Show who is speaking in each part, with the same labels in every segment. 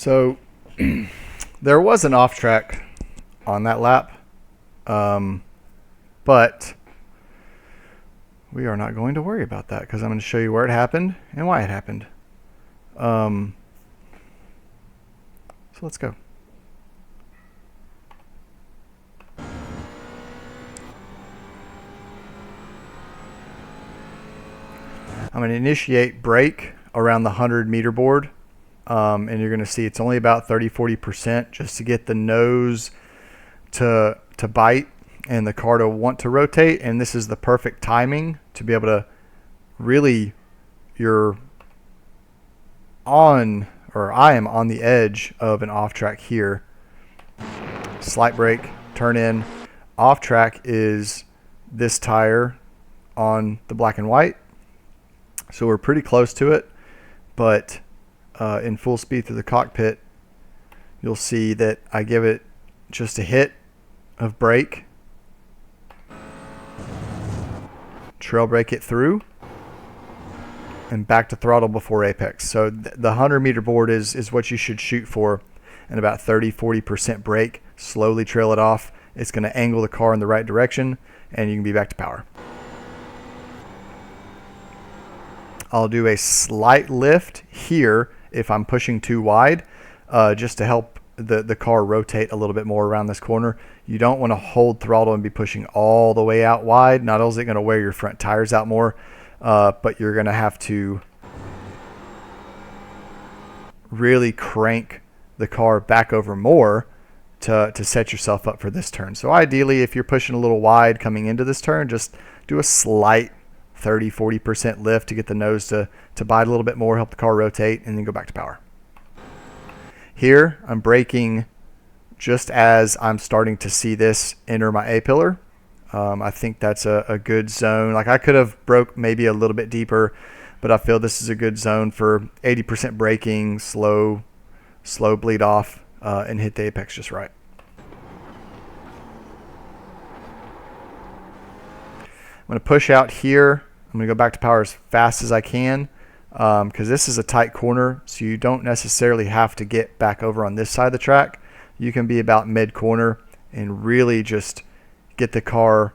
Speaker 1: So there was an off track on that lap, but we are not going to worry about that because I'm going to show you where it happened and why it happened. So let's go. I'm going to initiate brake around the 100-meter board, and you're going to see it's only about 30-40% just to get the nose to bite and the car to want to rotate. And this is the perfect timing to be able to really, I am on the edge of an off track here. Slight brake, turn in. Off track is this tire on the black and white. So we're pretty close to it, but in full speed through the cockpit, you'll see that I give it just a hit of brake, trail brake it through, and back to throttle before apex. So the 100-meter board is what you should shoot for, and about 30-40% brake. Slowly trail it off. It's going to angle the car in the right direction, and you can be back to power. I'll do a slight lift here if I'm pushing too wide, just to help the car rotate a little bit more around this corner. You don't want to hold throttle and be pushing all the way out wide. Not only is it going to wear your front tires out more, but you're going to have to really crank the car back over more to set yourself up for this turn. So ideally, if you're pushing a little wide coming into this turn, just do a slight 30-40% lift to get the nose to bite a little bit more, help the car rotate, and then go back to power. Here, I'm braking just as I'm starting to see this enter my A-pillar. I think that's a good zone. Like, I could have broke maybe a little bit deeper, but I feel this is a good zone for 80% braking, slow bleed off, and hit the apex just right. I'm going to push out here. I'm going to go back to power as fast as I can, because this is a tight corner, so you don't necessarily have to get back over on this side of the track. You can be about mid-corner and really just get the car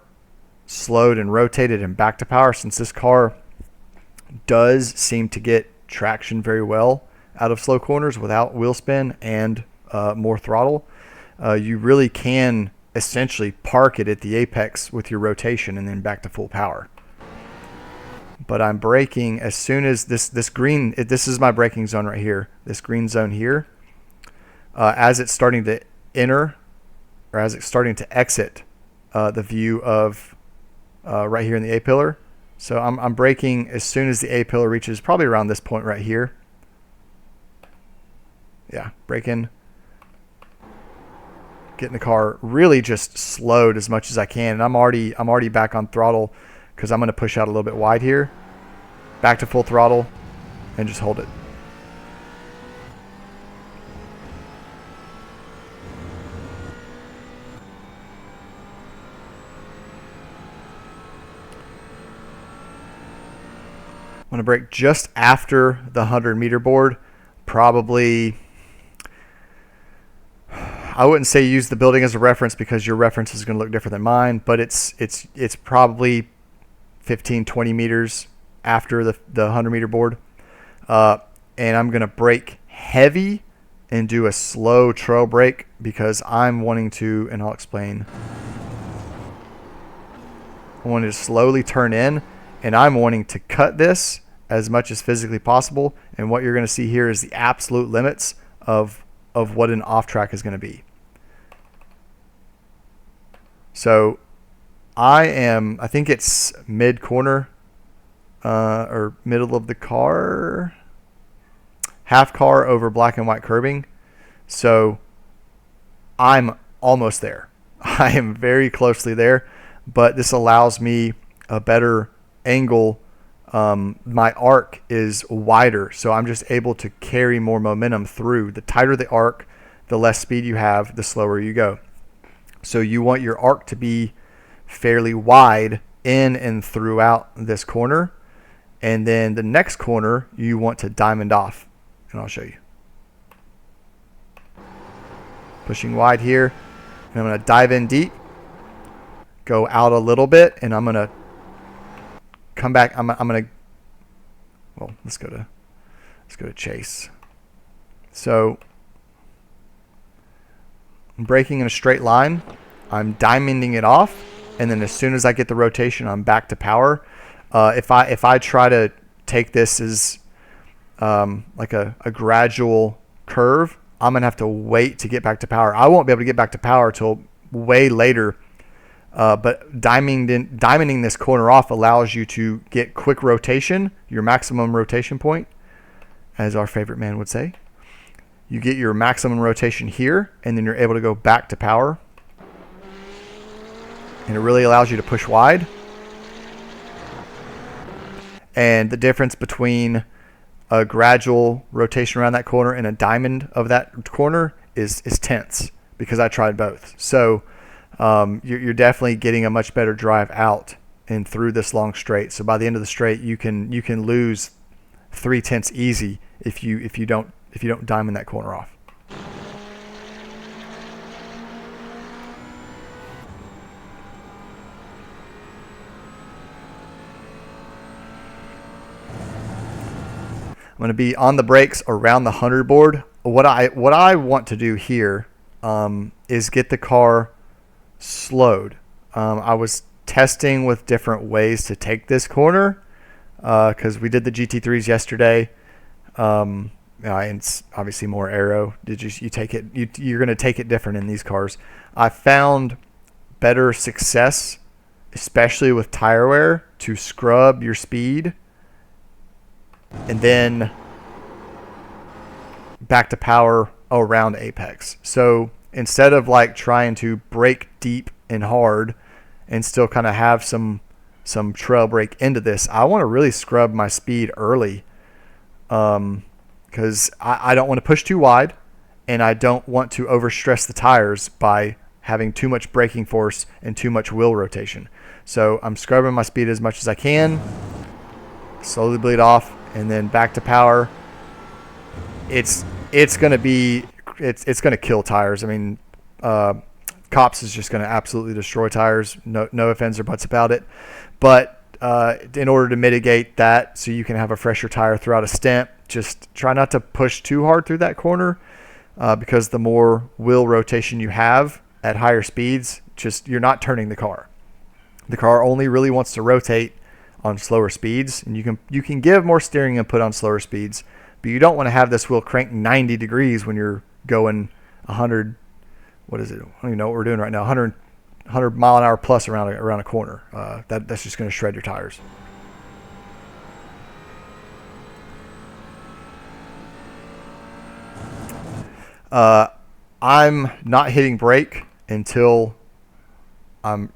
Speaker 1: slowed and rotated and back to power. Since this car does seem to get traction very well out of slow corners without wheel spin and more throttle, you really can essentially park it at the apex with your rotation and then back to full power. But I'm braking as soon as this green, this is my braking zone right here, this green zone here, as it's starting to enter, or as it's starting to exit the view of right here in the A-pillar. So I'm braking as soon as the A-pillar reaches probably around this point right here. Yeah, braking, getting the car really just slowed as much as I can, and I'm already back on throttle because I'm going to push out a little bit wide here, back to full throttle, and just hold it. I'm going to brake just after the 100-meter board. Probably, I wouldn't say use the building as a reference because your reference is going to look different than mine, but it's probably 15-20 meters after the 100-meter board. And I'm going to brake heavy and do a slow trail brake because I'm wanting to, and I'll explain. I wanted to slowly turn in, and I'm wanting to cut this as much as physically possible. And what you're going to see here is the absolute limits of what an off track is going to be. So I think it's mid corner, or middle of the car, half car over black and white curbing. So I'm almost there. I am very closely there, but this allows me a better angle. My arc is wider, so I'm just able to carry more momentum through. The tighter the arc, the less speed you have, the slower you go. So you want your arc to be fairly wide in and throughout this corner, and then the next corner you want to diamond off, and I'll show you. pushing wide here. And I'm going to dive in deep, go out a little bit, and I'm going to come back. I'm going to, well, let's go to chase. So I'm braking in a straight line. I'm diamonding it off, and then as soon as I get the rotation, I'm back to power. If I try to take this as like a gradual curve, I'm gonna have to wait to get back to power. I won't be able to get back to power till way later. But diamonding this corner off allows you to get quick rotation, your maximum rotation point, as our favorite man would say. You get your maximum rotation here, and then you're able to go back to power. And it really allows you to push wide. And the difference between a gradual rotation around that corner and a diamond of that corner is tenths, because I tried both. So you're definitely getting a much better drive out and through this long straight. So by the end of the straight, you can lose 3/10 easy if you don't diamond that corner off. I'm going to be on the brakes around the 100 board. What I want to do here is get the car slowed. I was testing with different ways to take this corner because we did the GT3s yesterday. And it's obviously more aero. You take it? You're going to take it different in these cars. I found better success, especially with tire wear, to scrub your speed and then back to power around apex. So instead of like trying to brake deep and hard and still kind of have some trail brake into this, I want to really scrub my speed early because I don't want to push too wide, and I don't want to overstress the tires by having too much braking force and too much wheel rotation. So I'm scrubbing my speed as much as I can, slowly bleed off, and then back to power. It's gonna kill tires. I mean, Cops is just gonna absolutely destroy tires. No ifs, ands, or buts about it. But in order to mitigate that, so you can have a fresher tire throughout a stint, just try not to push too hard through that corner, because the more wheel rotation you have at higher speeds, you're not turning the car. The car only really wants to rotate on slower speeds, and you can give more steering input on slower speeds, but you don't want to have this wheel crank 90 degrees when you're going 100. What is it? I don't even know what we're doing right now. 100 mile an hour plus around a corner. That's just going to shred your tires. I'm not hitting brake until I'm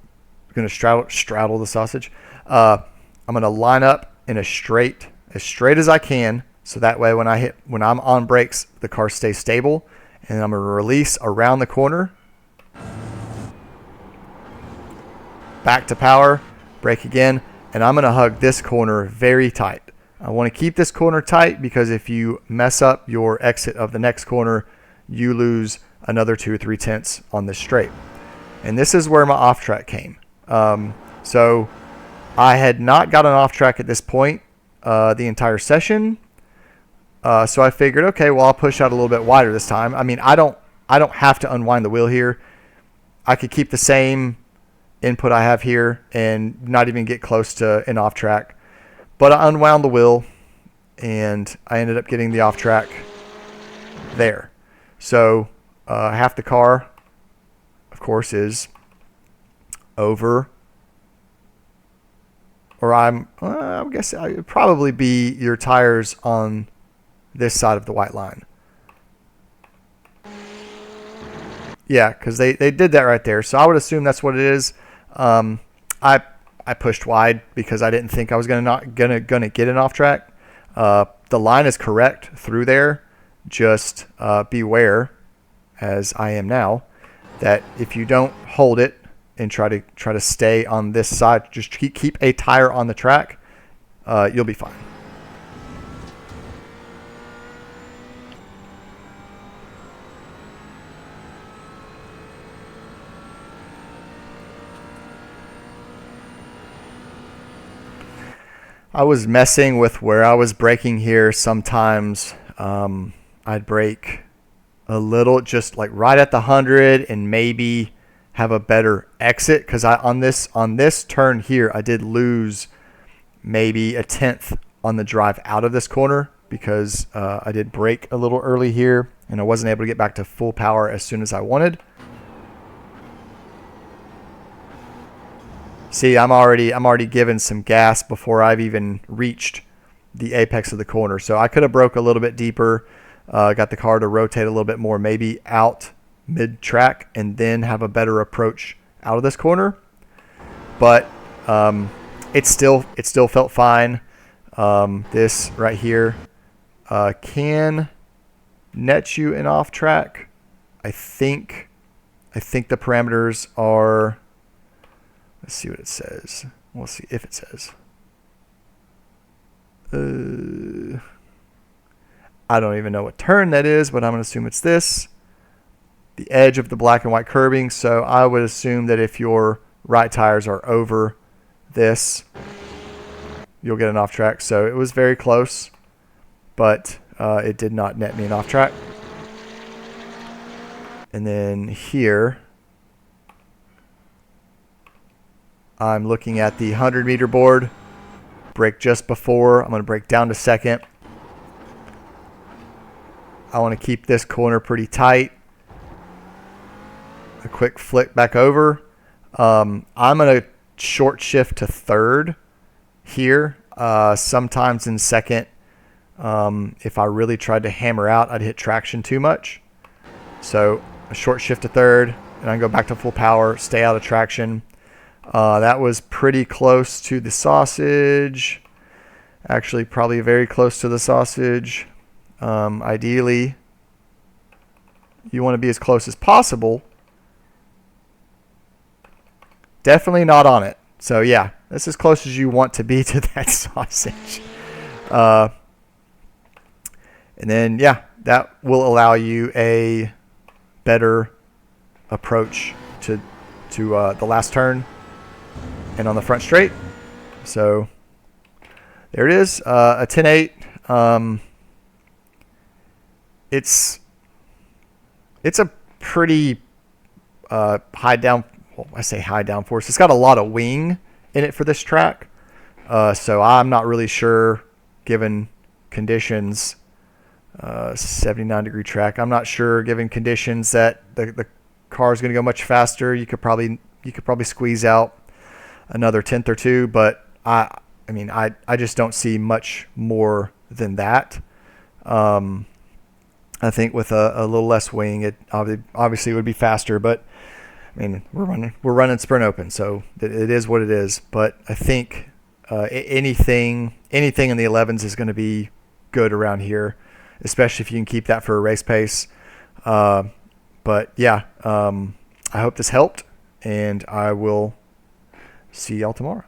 Speaker 1: going to straddle the sausage. I'm going to line up in as straight as I can, so that way when I'm on brakes, the car stays stable. And I'm going to release around the corner, back to power, brake again, and I'm going to hug this corner very tight. I want to keep this corner tight because if you mess up your exit of the next corner, you lose another 2 or 3 tenths on this straight. And this is where my off track came. So I had not gotten off track at this point the entire session. So I figured, okay, well, I'll push out a little bit wider this time. I mean, I don't have to unwind the wheel here. I could keep the same input I have here and not even get close to an off track. But I unwound the wheel, and I ended up getting the off track there. So half the car, of course, is over. Or I guess it would probably be your tires on this side of the white line. Yeah, because they did that right there. So I would assume that's what it is. I pushed wide because I didn't think I was gonna get an off track. The line is correct through there. Just beware, as I am now, that if you don't hold it and try to stay on this side, just keep a tire on the track, you'll be fine. I was messing with where I was braking here. Sometimes I'd brake a little, just like right at the 100, and maybe have a better exit, because on this turn here I did lose maybe a tenth on the drive out of this corner, because I did brake a little early here and I wasn't able to get back to full power as soon as I wanted. See, I'm already giving some gas before I've even reached the apex of the corner. So I could have broke a little bit deeper, got the car to rotate a little bit more, maybe out mid-track, and then have a better approach out of this corner. But it still felt fine. This right here can net you an off track. I think the parameters are. Let's see what it says. We'll see if it says. I don't even know what turn that is, but I'm going to assume it's this. The edge of the black and white curbing. So I would assume that if your right tires are over this, you'll get an off track. So it was very close, but it did not net me an off track. And then here, I'm looking at the 100-meter board. Brake just before. I'm going to brake down to second. I want to keep this corner pretty tight. A quick flick back over. I'm going to short shift to third here. Sometimes in second, if I really tried to hammer out, I'd hit traction too much. So a short shift to third, and I go back to full power, stay out of traction. That was pretty close to the sausage. Actually, probably very close to the sausage. Ideally, you want to be as close as possible. Definitely not on it. So yeah, that's as close as you want to be to that sausage. And then yeah, that will allow you a better approach to the last turn and on the front straight. So there it is, a 10.8. It's a pretty high down. Well, I say high downforce. It's got a lot of wing in it for this track. So I'm not really sure, given conditions. 79-degree track. I'm not sure, given conditions, that the car is going to go much faster. You could probably squeeze out another tenth or two, but I just don't see much more than that. I think with a little less wing, it obviously would be faster, but I mean, we're running sprint open, so it is what it is. But I think anything in the 11s is going to be good around here, especially if you can keep that for a race pace. But yeah, I hope this helped, and I will see y'all tomorrow.